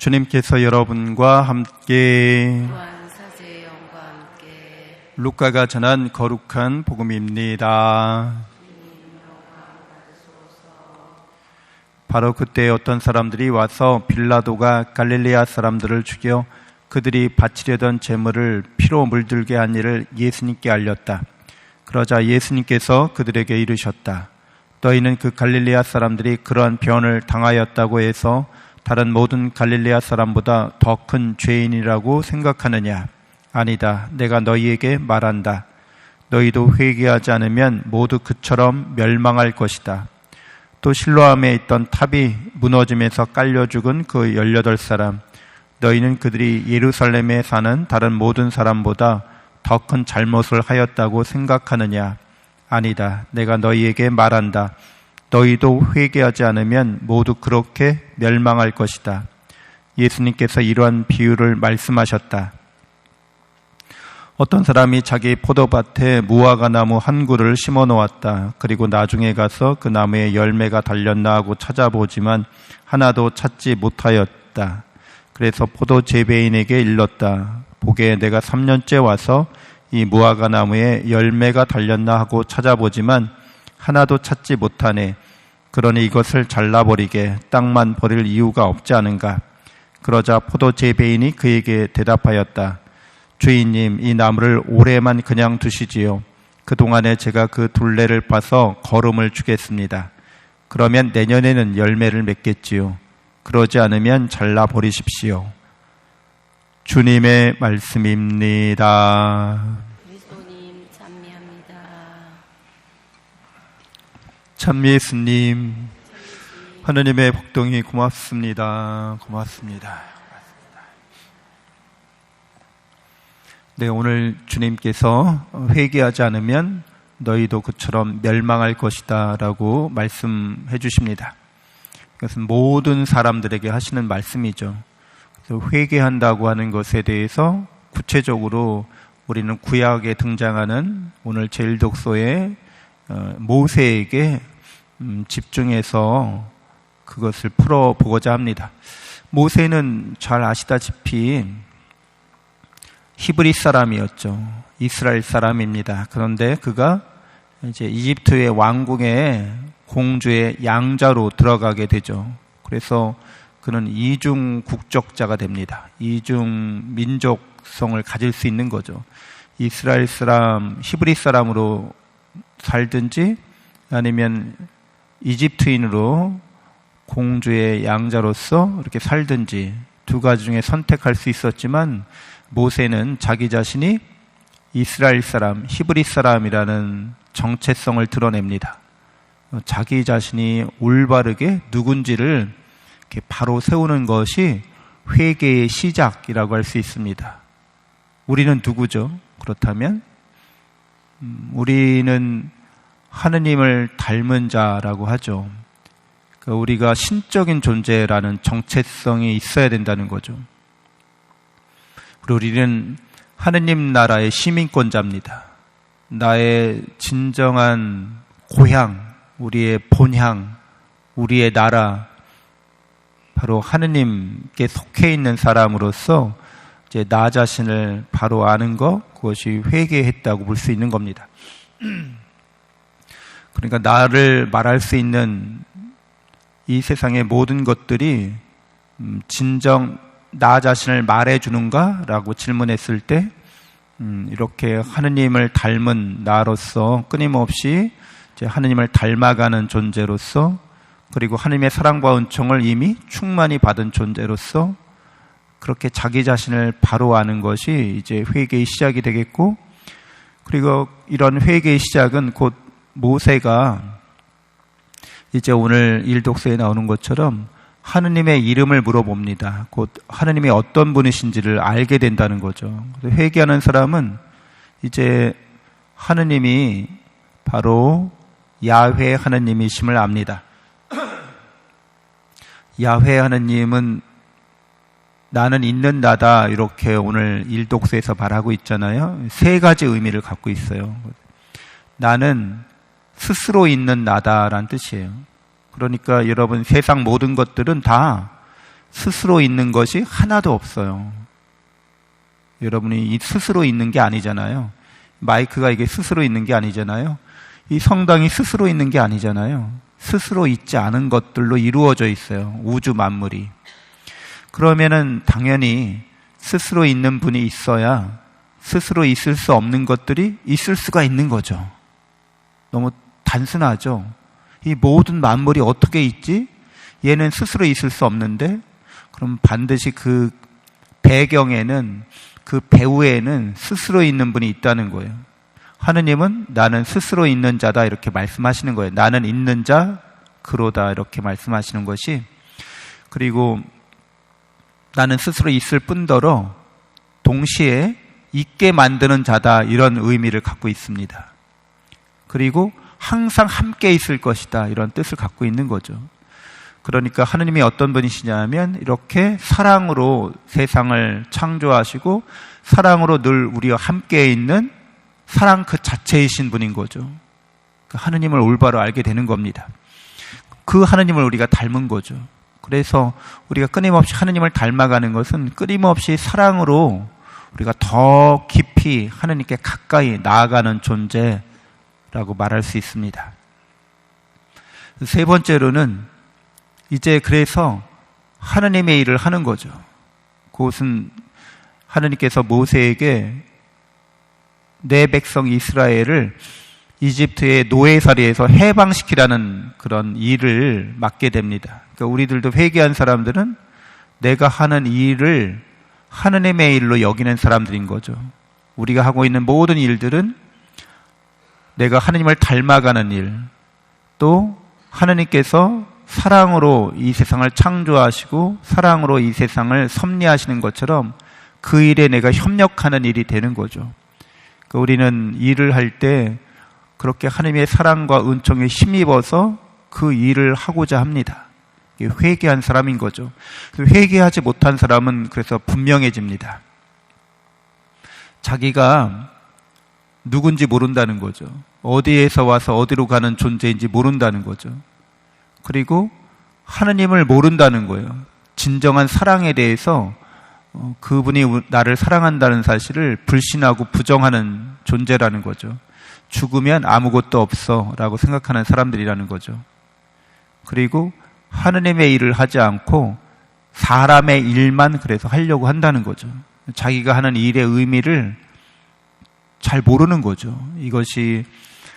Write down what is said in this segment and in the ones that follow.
주님께서 여러분과 함께 또한 사제의 영과 함께 루카가 전한 거룩한 복음입니다. 바로 그때 어떤 사람들이 와서 빌라도가 갈릴레아 사람들을 죽여 그들이 바치려던 제물을 피로 물들게 한 일을 예수님께 알렸다. 그러자 예수님께서 그들에게 이르셨다. 너희는 그 갈릴레아 사람들이 그러한 변을 당하였다고 해서 다른 모든 갈릴레아 사람보다 더 큰 죄인이라고 생각하느냐? 아니다. 내가 너희에게 말한다. 너희도 회개하지 않으면 모두 그처럼 멸망할 것이다. 또 실로암에 있던 탑이 무너짐에서 깔려 죽은 그 18사람, 너희는 그들이 예루살렘에 사는 다른 모든 사람보다 더 큰 잘못을 하였다고 생각하느냐? 아니다. 내가 너희에게 말한다. 너희도 회개하지 않으면 모두 그렇게 멸망할 것이다. 예수님께서 이러한 비유를 말씀하셨다. 어떤 사람이 자기 포도밭에 무화과 나무 한 그루를 심어 놓았다. 그리고 나중에 가서 그 나무에 열매가 달렸나 하고 찾아보지만 하나도 찾지 못하였다. 그래서 포도 재배인에게 일렀다. 보게 내가 3년째 와서 이 무화과 나무에 열매가 달렸나 하고 찾아보지만 하나도 찾지 못하네. 그러니 이것을 잘라버리게 땅만 버릴 이유가 없지 않은가. 그러자 포도 재배인이 그에게 대답하였다. 주인님, 이 나무를 올해만 그냥 두시지요. 그동안에 제가 그 둘레를 파서 거름을 주겠습니다. 그러면 내년에는 열매를 맺겠지요. 그러지 않으면 잘라버리십시오. 주님의 말씀입니다. 그리스도님 찬미합니다. 참 예수님, 하느님의 복동이 고맙습니다. 고맙습니다. 네, 오늘 주님께서 회개하지 않으면 너희도 그처럼 멸망할 것이다 라고 말씀해 주십니다. 이것은 모든 사람들에게 하시는 말씀이죠. 그래서 회개한다고 하는 것에 대해서 구체적으로 우리는 구약에 등장하는 오늘 제1독서의 모세에게 집중해서 그것을 풀어보고자 합니다. 모세는 잘 아시다시피 히브리 사람이었죠. 이스라엘 사람입니다. 그런데 그가 이제 이집트의 왕궁의 공주의 양자로 들어가게 되죠. 그래서 그는 이중 국적자가 됩니다. 이중 민족성을 가질 수 있는 거죠. 이스라엘 사람, 히브리 사람으로 살든지 아니면 이집트인으로 공주의 양자로서 이렇게 살든지 두 가지 중에 선택할 수 있었지만 모세는 자기 자신이 이스라엘 사람, 히브리 사람이라는 정체성을 드러냅니다. 자기 자신이 올바르게 누군지를 이렇게 바로 세우는 것이 회개의 시작이라고 할 수 있습니다. 우리는 누구죠? 그렇다면 우리는 하느님을 닮은 자라고 하죠. 우리가 신적인 존재라는 정체성이 있어야 된다는 거죠. 그리고 우리는 하느님 나라의 시민권자입니다. 나의 진정한 고향, 우리의 본향, 우리의 나라, 바로 하느님께 속해 있는 사람으로서 이제 나 자신을 바로 아는 것, 그것이 회개했다고 볼 수 있는 겁니다. 그러니까 나를 말할 수 있는 이 세상의 모든 것들이 진정 나 자신을 말해주는가? 라고 질문했을 때 이렇게 하느님을 닮은 나로서 끊임없이 이제 하느님을 닮아가는 존재로서 그리고 하느님의 사랑과 은총을 이미 충만히 받은 존재로서 그렇게 자기 자신을 바로 아는 것이 이제 회개의 시작이 되겠고, 그리고 이런 회개의 시작은 곧 모세가 이제 오늘 일독서에 나오는 것처럼 하느님의 이름을 물어봅니다. 곧 하느님이 어떤 분이신지를 알게 된다는 거죠. 회개하는 사람은 이제 하느님이 바로 야훼 하느님이심을 압니다. 야훼 하느님은 나는 있는 나다, 이렇게 오늘 일독서에서 말하고 있잖아요. 세 가지 의미를 갖고 있어요. 나는 스스로 있는 나다라는 뜻이에요. 그러니까 여러분, 세상 모든 것들은 다 스스로 있는 것이 하나도 없어요. 여러분이 이 스스로 있는 게 아니잖아요. 마이크가 이게 스스로 있는 게 아니잖아요. 이 성당이 스스로 있는 게 아니잖아요. 스스로 있지 않은 것들로 이루어져 있어요. 우주 만물이. 그러면은 당연히 스스로 있는 분이 있어야 스스로 있을 수 없는 것들이 있을 수가 있는 거죠. 너무 단순하죠. 이 모든 만물이 어떻게 있지? 얘는 스스로 있을 수 없는데, 그럼 반드시 그 배경에는, 그 배후에는 스스로 있는 분이 있다는 거예요. 하느님은 나는 스스로 있는 자다 이렇게 말씀하시는 거예요. 나는 있는 자 그로다 이렇게 말씀하시는 것이, 그리고 나는 스스로 있을 뿐더러 동시에 있게 만드는 자다 이런 의미를 갖고 있습니다. 그리고 항상 함께 있을 것이다 이런 뜻을 갖고 있는 거죠. 그러니까 하느님이 어떤 분이시냐면 이렇게 사랑으로 세상을 창조하시고 사랑으로 늘 우리와 함께 있는 사랑 그 자체이신 분인 거죠. 그 하느님을 올바로 알게 되는 겁니다. 그 하느님을 우리가 닮은 거죠. 그래서 우리가 끊임없이 하느님을 닮아가는 것은 끊임없이 사랑으로 우리가 더 깊이 하느님께 가까이 나아가는 존재라고 말할 수 있습니다. 세 번째로는 이제 그래서 하느님의 일을 하는 거죠. 그것은 하느님께서 모세에게 내 백성 이스라엘을 이집트의 노예살이에서 해방시키라는 그런 일을 맡게 됩니다. 그러니까 우리들도 회개한 사람들은 내가 하는 일을 하느님의 일로 여기는 사람들인 거죠. 우리가 하고 있는 모든 일들은 내가 하느님을 닮아가는 일, 또 하느님께서 사랑으로 이 세상을 창조하시고 사랑으로 이 세상을 섭리하시는 것처럼 그 일에 내가 협력하는 일이 되는 거죠. 그러니까 우리는 일을 할 때 그렇게 하느님의 사랑과 은총에 힘입어서 그 일을 하고자 합니다. 회개한 사람인 거죠. 회개하지 못한 사람은 그래서 분명해집니다. 자기가 누군지 모른다는 거죠. 어디에서 와서 어디로 가는 존재인지 모른다는 거죠. 그리고 하느님을 모른다는 거예요. 진정한 사랑에 대해서 그분이 나를 사랑한다는 사실을 불신하고 부정하는 존재라는 거죠. 죽으면 아무것도 없어 라고 생각하는 사람들이라는 거죠. 그리고 하느님의 일을 하지 않고 사람의 일만 그래서 하려고 한다는 거죠. 자기가 하는 일의 의미를 잘 모르는 거죠. 이것이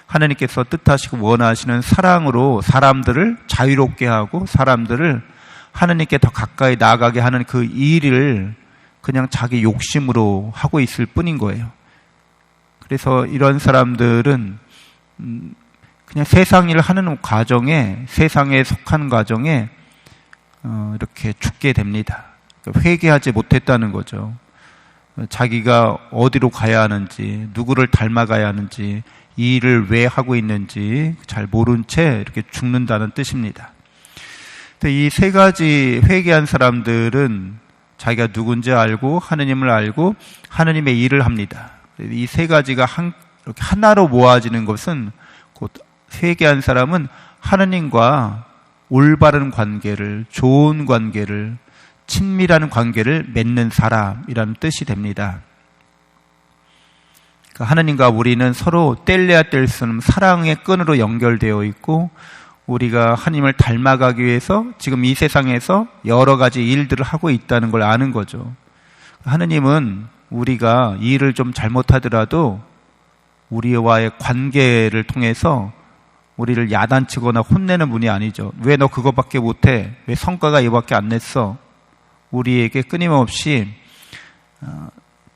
하느님께서 뜻하시고 원하시는 사랑으로 사람들을 자유롭게 하고 사람들을 하느님께 더 가까이 나아가게 하는 그 일을 그냥 자기 욕심으로 하고 있을 뿐인 거예요. 그래서 이런 사람들은 그냥 세상 일을 하는 과정에, 세상에 속한 과정에 이렇게 죽게 됩니다. 회개하지 못했다는 거죠. 자기가 어디로 가야 하는지, 누구를 닮아가야 하는지, 이 일을 왜 하고 있는지 잘 모른 채 이렇게 죽는다는 뜻입니다. 이 세 가지 회개한 사람들은 자기가 누군지 알고 하느님을 알고 하느님의 일을 합니다. 이 세 가지가 이렇게 하나로 모아지는 것은 곧 회개한 사람은 하느님과 올바른 관계를, 좋은 관계를, 친밀한 관계를 맺는 사람이라는 뜻이 됩니다. 하느님과 우리는 서로 뗄래야 뗄 수 없는 사랑의 끈으로 연결되어 있고 우리가 하느님을 닮아가기 위해서 지금 이 세상에서 여러 가지 일들을 하고 있다는 걸 아는 거죠. 하느님은 우리가 이 일을 좀 잘못하더라도 우리와의 관계를 통해서 우리를 야단치거나 혼내는 분이 아니죠. 왜 너 그거밖에 못해? 왜 성과가 이거밖에 안 냈어? 우리에게 끊임없이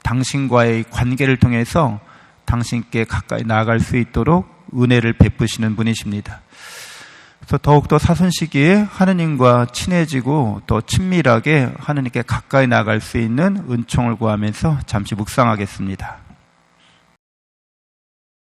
당신과의 관계를 통해서 당신께 가까이 나아갈 수 있도록 은혜를 베푸시는 분이십니다. 그래서 더욱더 사순 시기에 하느님과 친해지고 더 친밀하게 하느님께 가까이 나아갈 수 있는 은총을 구하면서 잠시 묵상하겠습니다.